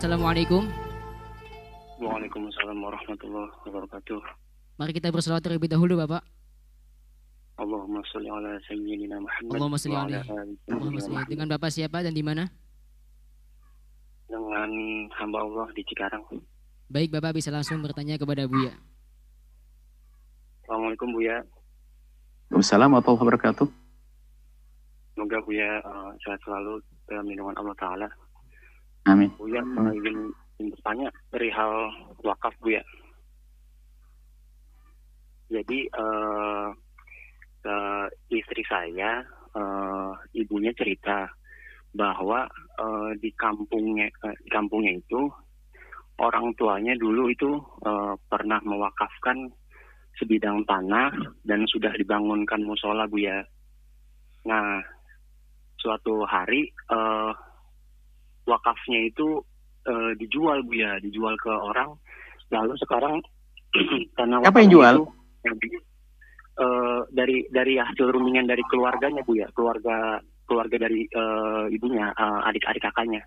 Assalamualaikum. Waalaikumsalam warahmatullahi wabarakatuh. Mari kita berselawat terlebih dahulu, Bapak. Allahumma sholli ala sayyidina Muhammad Allahumma sholli wa ala alaihi. ali Allahumma sayyidina sholli. Muhammad. Dengan Bapak siapa dan di mana? Dengan hamba Allah di Cikarang. Baik, Bapak bisa langsung bertanya kepada Buya. Assalamualaikum Buya. Waalaikumsalam warahmatullahi wabarakatuh. Semoga Buya sehat selalu dalam lindungan Allah Ta'ala. Amin. Buya ingin bertanya dari hal wakaf Buya. Jadi istri saya, ibunya cerita bahwa di kampungnya itu orang tuanya dulu itu pernah mewakafkan sebidang tanah dan sudah dibangunkan musola Buya. Nah, suatu hari wakafnya itu dijual Buya, dijual ke orang. Lalu sekarang tanah Apa yang jual? Itu, dari hasil rundingan dari keluarganya Buya, keluarga dari ibunya, adik-adik kakaknya.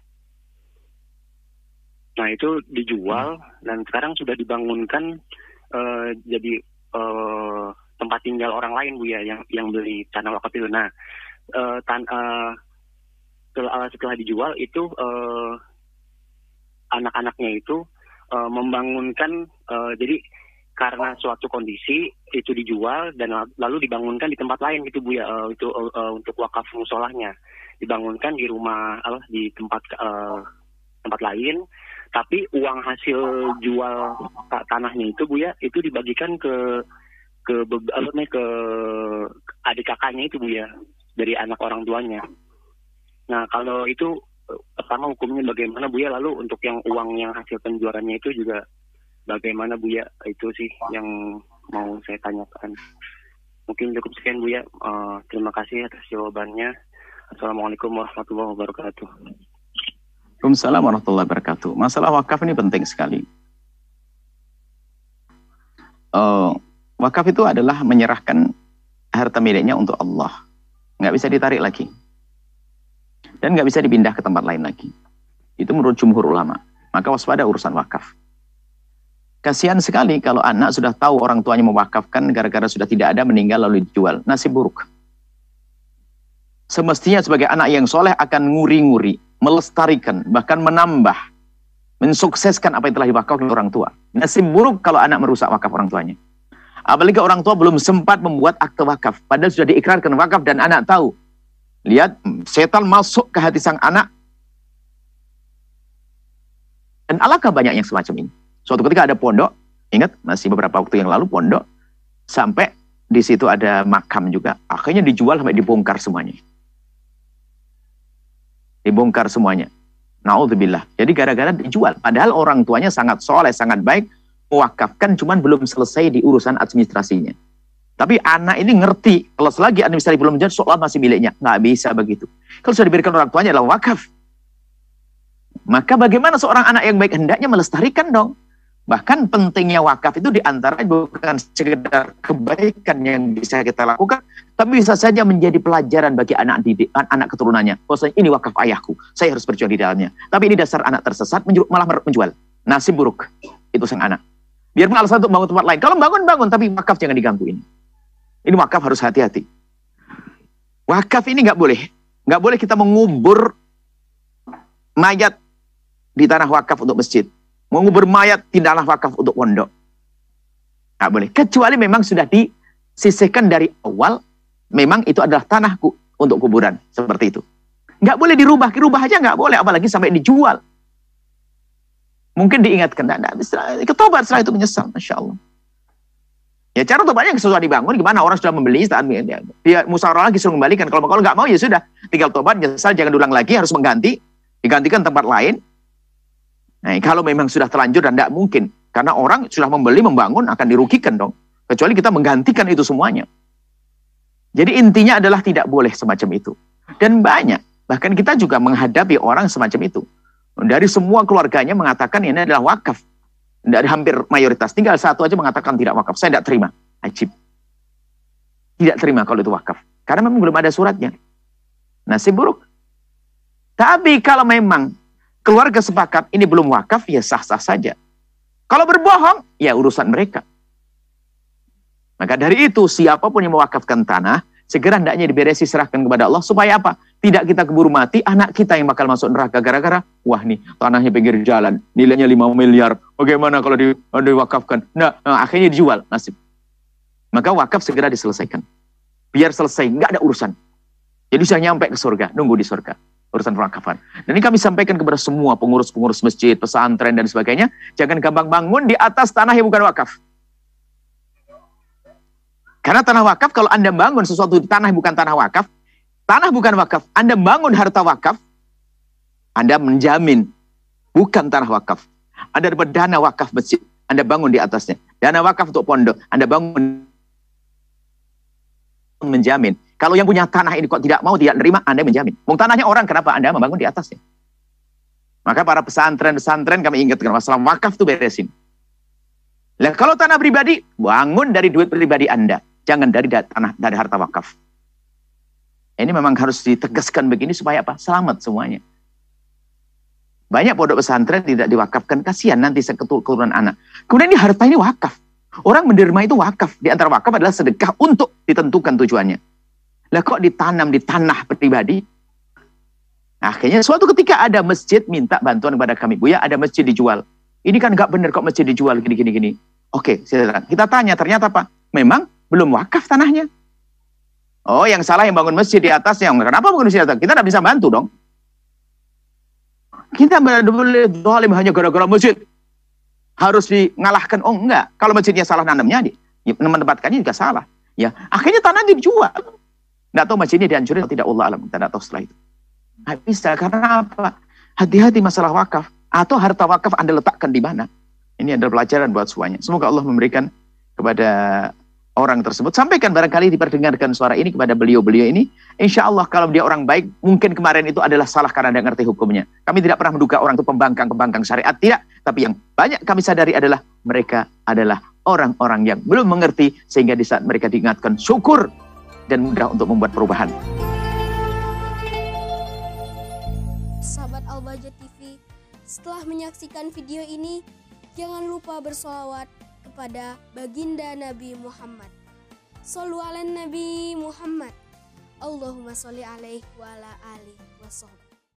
Nah itu dijual dan sekarang sudah dibangunkan jadi tempat tinggal orang lain Buya yang beli tanah wakaf itu. Nah setelah dijual itu anak-anaknya itu membangunkan, jadi karena suatu kondisi itu dijual dan lalu dibangunkan di tempat lain gitu Buya, itu untuk wakaf musolahnya dibangunkan di rumah di tempat lain, tapi uang hasil jual tanahnya itu Buya itu dibagikan ke adik kakaknya itu Buya, dari anak orang tuanya. Nah kalau itu pertama hukumnya bagaimana Buya, lalu untuk yang uang yang hasil penjualannya itu juga bagaimana Buya, itu sih yang mau saya tanyakan. Mungkin cukup sekian Buya. Terima kasih atas jawabannya. Assalamualaikum warahmatullahi wabarakatuh. Waalaikumsalam warahmatullahi wabarakatuh. Masalah wakaf ini penting sekali. Wakaf itu adalah menyerahkan harta miliknya untuk Allah. Nggak bisa ditarik lagi. Dan nggak bisa dipindah ke tempat lain lagi. Itu menurut jumhur ulama. Maka waspada urusan wakaf. Kasihan sekali kalau anak sudah tahu orang tuanya mewakafkan gara-gara sudah tidak ada, meninggal lalu dijual. Nasib buruk. Semestinya sebagai anak yang soleh akan nguri-nguri, melestarikan, bahkan menambah, mensukseskan apa yang telah diwakafkan orang tua. Nasib buruk kalau anak merusak wakaf orang tuanya. Apalagi orang tua belum sempat membuat akte wakaf, padahal sudah diikrarkan wakaf dan anak tahu. Lihat, setan masuk ke hati sang anak. Dan alangkah banyak yang semacam ini. Suatu ketika ada pondok, ingat masih beberapa waktu yang lalu pondok, sampai di situ ada makam juga. Akhirnya dijual sampai dibongkar semuanya. Dibongkar semuanya. Na'udzubillah. Jadi gara-gara dijual. Padahal orang tuanya sangat soleh, sangat baik, mewakafkan, cuman belum selesai di urusan administrasinya. Tapi anak ini ngerti, kalau selagi administrasi belum menjadi, seolah masih miliknya. Nggak bisa begitu. Kalau sudah diberikan orang tuanya adalah wakaf. Maka bagaimana seorang anak yang baik hendaknya melestarikan dong. Bahkan pentingnya wakaf itu diantara bukan sekedar kebaikan yang bisa kita lakukan, tapi bisa saja menjadi pelajaran bagi anak didik, anak keturunannya. Bahwasanya ini wakaf ayahku, saya harus berjuang di dalamnya. Tapi ini dasar anak tersesat, malah menjual. Nasib buruk itu sang anak. Biarpun alasan untuk bangun tempat lain. Kalau bangun, tapi wakaf jangan diganggu ini. Ini wakaf harus hati-hati. Wakaf ini nggak boleh. Nggak boleh kita mengubur mayat di tanah wakaf untuk masjid. Mengubur mayat di tanah wakaf untuk pondok. Nggak boleh. Kecuali memang sudah disisihkan dari awal. Memang itu adalah tanahku untuk kuburan. Seperti itu. Nggak boleh dirubah. Dirubah aja nggak boleh. Apalagi sampai dijual. Mungkin diingatkan. Ketobat setelah itu menyesal. Masya Allah. Ya cara tobatnya sesudah dibangun, gimana orang sudah membeli, dia musyawarah lagi suruh kembalikan. Kalau nggak mau ya sudah, tinggal tobat, nyesal, jangan diulang lagi, harus mengganti, digantikan tempat lain. Nah, kalau memang sudah terlanjur dan tidak mungkin, karena orang sudah membeli, membangun akan dirugikan dong. Kecuali kita menggantikan itu semuanya. Jadi intinya adalah tidak boleh semacam itu. Dan banyak, bahkan kita juga menghadapi orang semacam itu. Dari semua keluarganya mengatakan ini adalah wakaf. Dari hampir mayoritas, tinggal satu aja mengatakan tidak wakaf. Saya tidak terima. Ajib. Tidak terima kalau itu wakaf. Karena memang belum ada suratnya. Nasib buruk. Tapi kalau memang keluarga sepakat ini belum wakaf, ya sah-sah saja. Kalau berbohong, ya urusan mereka. Maka dari itu, siapapun yang mewakafkan tanah, segera hendaknya diberesi, serahkan kepada Allah. Supaya apa? Tidak kita keburu mati, anak kita yang bakal masuk neraka. Gara-gara, wah nih, tanahnya pinggir jalan, nilainya 5 miliar. Bagaimana kalau diwakafkan? Nah, akhirnya dijual, nasib. Maka wakaf segera diselesaikan. Biar selesai, nggak ada urusan. Jadi bisa nyampe ke surga, nunggu di surga. Urusan pewakafan. Dan ini kami sampaikan kepada semua pengurus-pengurus masjid, pesantren, dan sebagainya. Jangan gampang bangun di atas tanah yang bukan wakaf. Karena tanah wakaf, kalau Anda bangun sesuatu di tanah yang bukan tanah wakaf, tanah bukan wakaf, Anda bangun harta wakaf, Anda menjamin bukan tanah wakaf. Anda dapat dana wakaf masjid, Anda bangun di atasnya. Dana wakaf untuk pondok, Anda bangun menjamin. Kalau yang punya tanah ini kok tidak mau, tidak nerima, Anda menjamin. Wong tanahnya orang, kenapa Anda membangun di atasnya? Maka para pesantren kami ingatkan, masalah wakaf itu beresin. Nah, kalau tanah pribadi, bangun dari duit pribadi Anda. Jangan dari tanah, dari harta wakaf. Ini memang harus ditegaskan begini supaya apa? Selamat semuanya. Banyak pondok pesantren tidak diwakafkan, kasihan nanti keturunan anak. Kemudian ini harta ini wakaf. Orang menerima itu wakaf. Di antara wakaf adalah sedekah untuk ditentukan tujuannya. Lah kok ditanam di tanah pribadi? Akhirnya suatu ketika ada masjid minta bantuan kepada kami. Buya, ada masjid dijual. Ini kan nggak benar kok masjid dijual gini. Oke, kita tanya, ternyata apa? Memang belum wakaf tanahnya. Oh, yang salah yang bangun masjid di atasnya. Kenapa bangun masjid di atas? Kita tidak bisa bantu dong. Kita boleh zalim hanya gara-gara masjid harus mengalahkan. Oh enggak, kalau masjidnya salah nanamnya, menempatkannya juga salah. Ya, akhirnya tanah dijual. Nggak tahu masjidnya dihancurin atau tidak, Allah alam. Kita tidak tahu setelah itu. Nggak bisa, karena apa? Hati-hati masalah wakaf. Atau harta wakaf Anda letakkan di mana? Ini adalah pelajaran buat semuanya. Semoga Allah memberikan kepada orang tersebut. Sampaikan barangkali diperdengarkan suara ini kepada beliau-beliau ini. Insya Allah kalau dia orang baik, mungkin kemarin itu adalah salah karena tidak ngerti hukumnya. Kami tidak pernah menduga orang itu pembangkang syariat. Tidak. Tapi yang banyak kami sadari adalah mereka adalah orang-orang yang belum mengerti. Sehingga di saat mereka diingatkan, syukur dan mudah untuk membuat perubahan. Sahabat Al-Bahjah TV, setelah menyaksikan video ini, jangan lupa bersolawat kepada baginda Nabi Muhammad. Shollu ala Nabi Muhammad. Allahumma sholli alaihi wa ala alihi wa sahbihi.